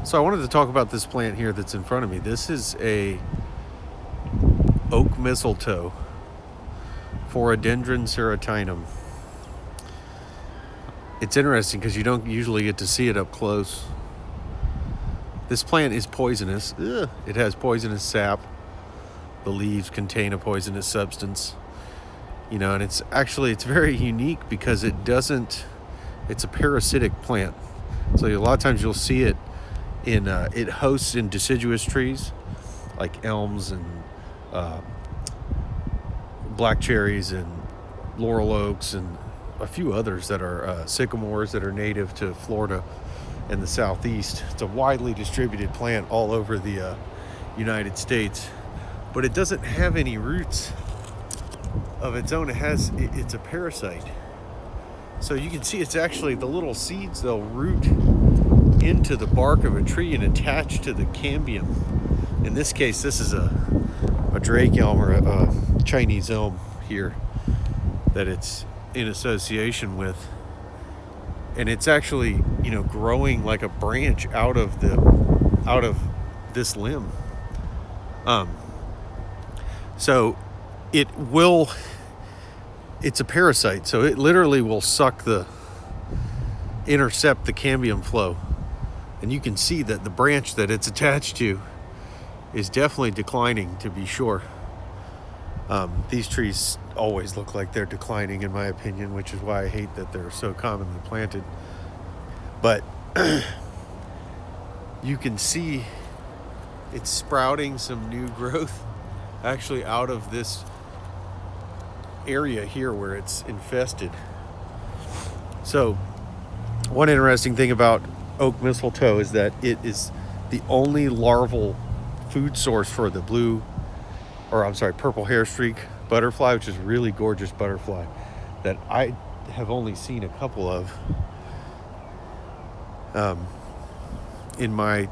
So I wanted to talk about this plant here that's in front of me. This is a oak mistletoe, Phoradendron serotinum. It's interesting because you don't usually get to see it up close. This plant is poisonous. Ugh. It has poisonous sap. The leaves contain a poisonous substance. And it's very unique because it's a parasitic plant. So a lot of times you'll see it it hosts in deciduous trees like elms and black cherries and laurel oaks and a few others that are sycamores that are native to Florida and the Southeast. It's a widely distributed plant all over the United States, but it doesn't have any roots of its own. It's a parasite. So you can see it's actually the little seeds, they'll root into the bark of a tree and attach to the cambium. In this case, this is a drake elm or a Chinese elm here that it's in association with. And it's actually, growing like a branch out of this limb. So it's a parasite, so it literally will intercept the cambium flow. And you can see that the branch that it's attached to is definitely declining, to be sure. These trees always look like they're declining, in my opinion, which is why I hate that they're so commonly planted. But you can see it's sprouting some new growth actually out of this area here where it's infested. So one interesting thing about oak mistletoe is that it is the only larval food source for the purple hair streak butterfly, which is a really gorgeous butterfly that I have only seen a couple of in my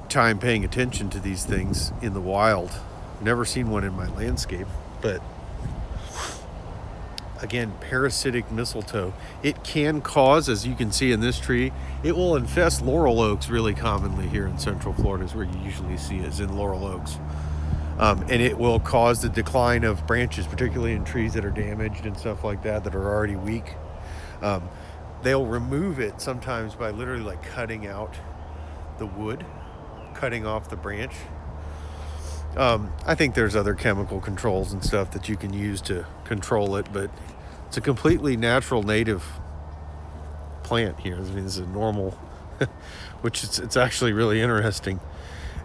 time paying attention to these things in the wild. Never seen one in my landscape, but again, parasitic mistletoe. It can cause, as you can see in this tree, it will infest laurel oaks really commonly here in Central Florida, is where you usually see it, is in laurel oaks. And it will cause the decline of branches, particularly in trees that are damaged and stuff like that are already weak. They'll remove it sometimes by literally cutting out the wood, cutting off the branch. I think there's other chemical controls and stuff that you can use to control it, but it's a completely natural native plant here. This is a normal, which it's actually really interesting.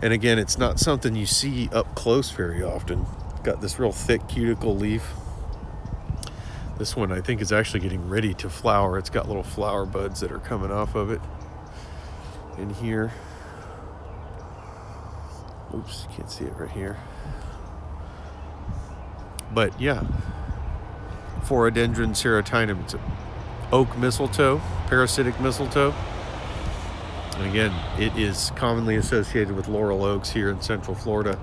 And again, it's not something you see up close very often. Got this real thick cuticle leaf. This one I think is actually getting ready to flower. It's got little flower buds that are coming off of it in here. Oops, can't see it right here. But yeah, Phoradendron serotinum. It's an oak mistletoe, parasitic mistletoe. And again, it is commonly associated with laurel oaks here in Central Florida.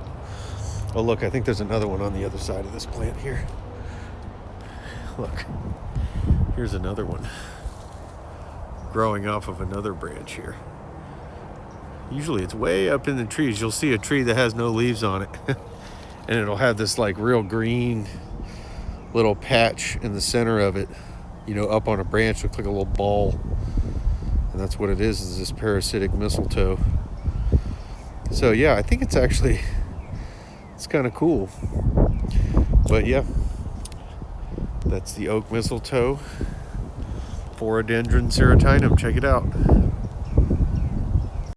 Oh look, I think there's another one on the other side of this plant here. Look, here's another one growing off of another branch here. Usually it's way up in the trees. You'll see a tree that has no leaves on it. And it'll have this real green little patch in the center of it, up on a branch, looks like a little ball. And that's what it is this parasitic mistletoe. So yeah, I think it's kind of cool. But yeah, that's the oak mistletoe, Phoradendron serotinum. Check it out.